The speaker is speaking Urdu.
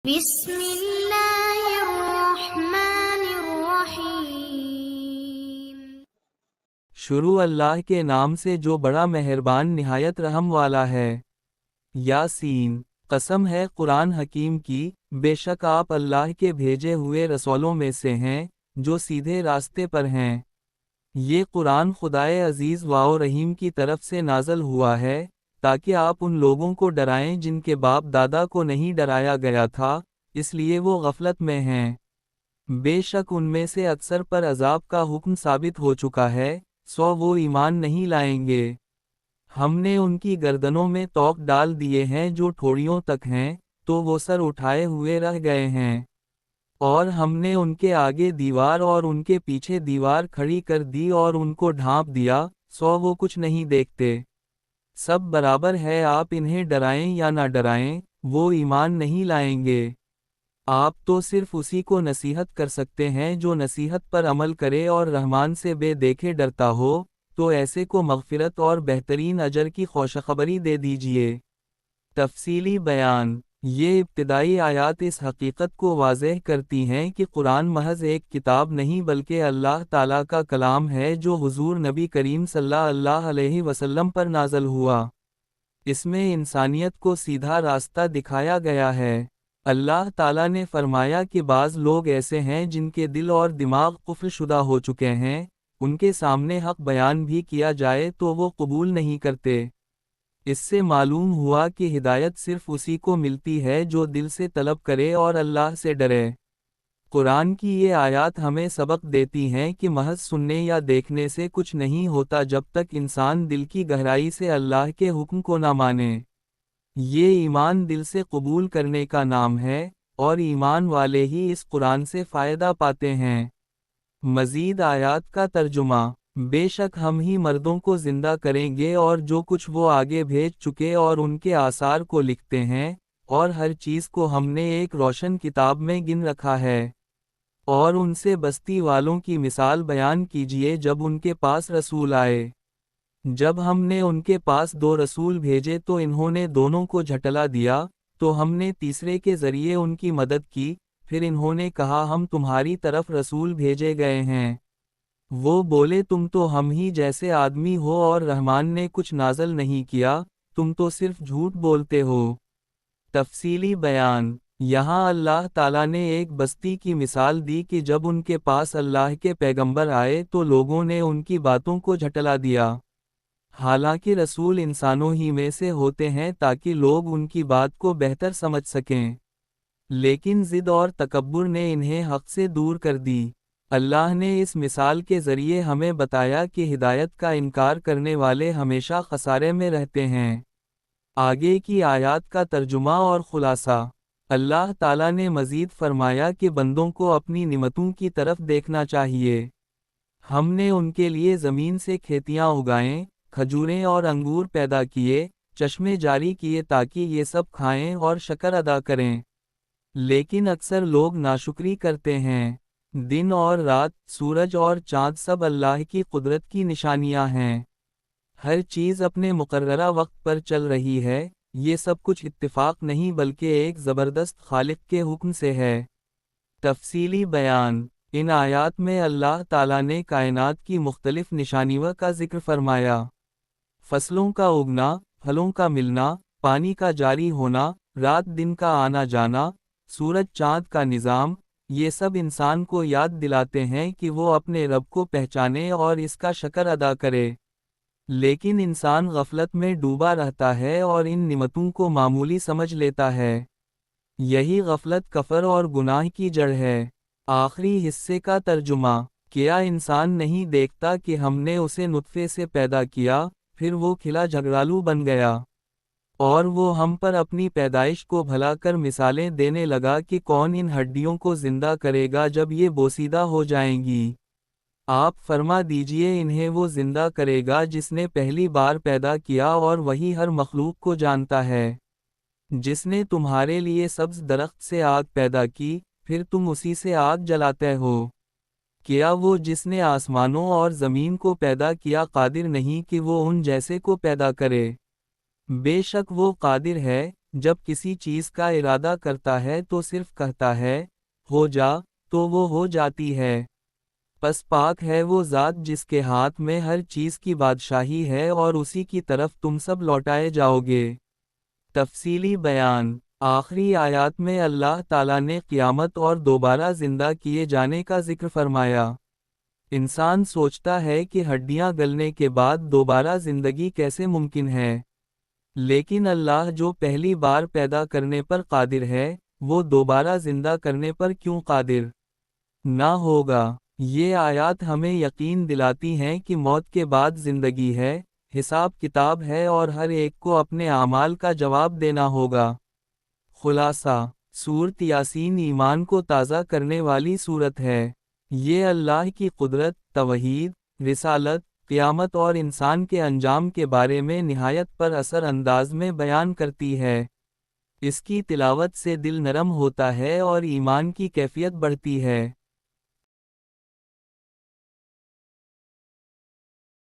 بسم اللہ الرحمن الرحیم۔ شروع اللہ کے نام سے جو بڑا مہربان نہایت رحم والا ہے۔ یاسین، قسم ہے قرآن حکیم کی، بے شک آپ اللہ کے بھیجے ہوئے رسولوں میں سے ہیں، جو سیدھے راستے پر ہیں۔ یہ قرآن خدائے عزیز و رحیم کی طرف سے نازل ہوا ہے، تاکہ آپ ان لوگوں کو ڈرائیں جن کے باپ دادا کو نہیں ڈرایا گیا تھا، اس لیے وہ غفلت میں ہیں۔ بے شک ان میں سے اکثر پر عذاب کا حکم ثابت ہو چکا ہے، سو وہ ایمان نہیں لائیں گے۔ ہم نے ان کی گردنوں میں توق ڈال دیے ہیں جو ٹھوڑیوں تک ہیں، تو وہ سر اٹھائے ہوئے رہ گئے ہیں۔ اور ہم نے ان کے آگے دیوار اور ان کے پیچھے دیوار کھڑی کر دی اور ان کو ڈھانپ دیا، سو وہ کچھ نہیں دیکھتے۔ سب برابر ہے، آپ انہیں ڈرائیں یا نہ ڈرائیں، وہ ایمان نہیں لائیں گے۔ آپ تو صرف اسی کو نصیحت کر سکتے ہیں جو نصیحت پر عمل کرے اور رحمان سے بے دیکھے ڈرتا ہو، تو ایسے کو مغفرت اور بہترین اجر کی خوشخبری دے دیجیے۔ تفصیلی بیان۔ یہ ابتدائی آیات اس حقیقت کو واضح کرتی ہیں کہ قرآن محض ایک کتاب نہیں بلکہ اللہ تعالیٰ کا کلام ہے جو حضور نبی کریم صلی اللہ علیہ وسلم پر نازل ہوا۔ اس میں انسانیت کو سیدھا راستہ دکھایا گیا ہے۔ اللہ تعالیٰ نے فرمایا کہ بعض لوگ ایسے ہیں جن کے دل اور دماغ قفل شدہ ہو چکے ہیں، ان کے سامنے حق بیان بھی کیا جائے تو وہ قبول نہیں کرتے۔ اس سے معلوم ہوا کہ ہدایت صرف اسی کو ملتی ہے جو دل سے طلب کرے اور اللہ سے ڈرے۔ قرآن کی یہ آیات ہمیں سبق دیتی ہیں کہ محض سننے یا دیکھنے سے کچھ نہیں ہوتا جب تک انسان دل کی گہرائی سے اللہ کے حکم کو نہ مانے۔ یہ ایمان دل سے قبول کرنے کا نام ہے، اور ایمان والے ہی اس قرآن سے فائدہ پاتے ہیں۔ مزید آیات کا ترجمہ۔ بے شک ہم ہی مردوں کو زندہ کریں گے اور جو کچھ وہ آگے بھیج چکے اور ان کے آثار کو لکھتے ہیں، اور ہر چیز کو ہم نے ایک روشن کتاب میں گن رکھا ہے۔ اور ان سے بستی والوں کی مثال بیان کیجیے جب ان کے پاس رسول آئے۔ جب ہم نے ان کے پاس 2 رسول بھیجے تو انہوں نے دونوں کو جھٹلا دیا، تو ہم نے تیسرے کے ذریعے ان کی مدد کی، پھر انہوں نے کہا ہم تمہاری طرف رسول بھیجے گئے ہیں۔ وہ بولے تم تو ہم ہی جیسے آدمی ہو اور رحمان نے کچھ نازل نہیں کیا، تم تو صرف جھوٹ بولتے ہو۔ تفصیلی بیان۔ یہاں اللہ تعالیٰ نے ایک بستی کی مثال دی کہ جب ان کے پاس اللہ کے پیغمبر آئے تو لوگوں نے ان کی باتوں کو جھٹلا دیا۔ حالانکہ رسول انسانوں ہی میں سے ہوتے ہیں تاکہ لوگ ان کی بات کو بہتر سمجھ سکیں، لیکن ضد اور تکبر نے انہیں حق سے دور کر دی۔ اللہ نے اس مثال کے ذریعے ہمیں بتایا کہ ہدایت کا انکار کرنے والے ہمیشہ خسارے میں رہتے ہیں۔ آگے کی آیات کا ترجمہ اور خلاصہ۔ اللہ تعالیٰ نے مزید فرمایا کہ بندوں کو اپنی نعمتوں کی طرف دیکھنا چاہیے۔ ہم نے ان کے لیے زمین سے کھیتیاں اگائیں، کھجوریں اور انگور پیدا کیے، چشمے جاری کیے تاکہ یہ سب کھائیں اور شکر ادا کریں۔ لیکن اکثر لوگ ناشکری کرتے ہیں۔ دن اور رات، سورج اور چاند سب اللہ کی قدرت کی نشانیاں ہیں۔ ہر چیز اپنے مقررہ وقت پر چل رہی ہے، یہ سب کچھ اتفاق نہیں بلکہ ایک زبردست خالق کے حکم سے ہے۔ تفصیلی بیان۔ ان آیات میں اللہ تعالیٰ نے کائنات کی مختلف نشانیوں کا ذکر فرمایا۔ فصلوں کا اگنا، پھلوں کا ملنا، پانی کا جاری ہونا، رات دن کا آنا جانا، سورج چاند کا نظام، یہ سب انسان کو یاد دلاتے ہیں کہ وہ اپنے رب کو پہچانے اور اس کا شکر ادا کرے۔ لیکن انسان غفلت میں ڈوبا رہتا ہے اور ان نعمتوں کو معمولی سمجھ لیتا ہے۔ یہی غفلت کفر اور گناہ کی جڑ ہے۔ آخری حصے کا ترجمہ۔ کیا انسان نہیں دیکھتا کہ ہم نے اسے نطفے سے پیدا کیا، پھر وہ کھلا جھگڑالو بن گیا؟ اور وہ ہم پر اپنی پیدائش کو بھلا کر مثالیں دینے لگا کہ کون ان ہڈیوں کو زندہ کرے گا جب یہ بوسیدہ ہو جائیں گی۔ آپ فرما دیجئے انہیں وہ زندہ کرے گا جس نے پہلی بار پیدا کیا، اور وہی ہر مخلوق کو جانتا ہے۔ جس نے تمہارے لیے سبز درخت سے آگ پیدا کی، پھر تم اسی سے آگ جلاتے ہو۔ کیا وہ جس نے آسمانوں اور زمین کو پیدا کیا قادر نہیں کہ وہ ان جیسے کو پیدا کرے؟ بے شک وہ قادر ہے، جب کسی چیز کا ارادہ کرتا ہے تو صرف کہتا ہے ہو جا تو وہ ہو جاتی ہے۔ پس پاک ہے وہ ذات جس کے ہاتھ میں ہر چیز کی بادشاہی ہے اور اسی کی طرف تم سب لوٹائے جاؤ گے۔ تفصیلی بیان۔ آخری آیات میں اللہ تعالیٰ نے قیامت اور دوبارہ زندہ کیے جانے کا ذکر فرمایا۔ انسان سوچتا ہے کہ ہڈیاں گلنے کے بعد دوبارہ زندگی کیسے ممکن ہے، لیکن اللہ جو پہلی بار پیدا کرنے پر قادر ہے، وہ دوبارہ زندہ کرنے پر کیوں قادر نہ ہوگا؟ یہ آیات ہمیں یقین دلاتی ہیں کہ موت کے بعد زندگی ہے، حساب کتاب ہے اور ہر ایک کو اپنے اعمال کا جواب دینا ہوگا۔ خلاصہ، سورۃ یاسین ایمان کو تازہ کرنے والی سورت ہے۔ یہ اللہ کی قدرت، توحید، رسالت، قیامت اور انسان کے انجام کے بارے میں نہایت پر اثر انداز میں بیان کرتی ہے۔ اس کی تلاوت سے دل نرم ہوتا ہے اور ایمان کی کیفیت بڑھتی ہے۔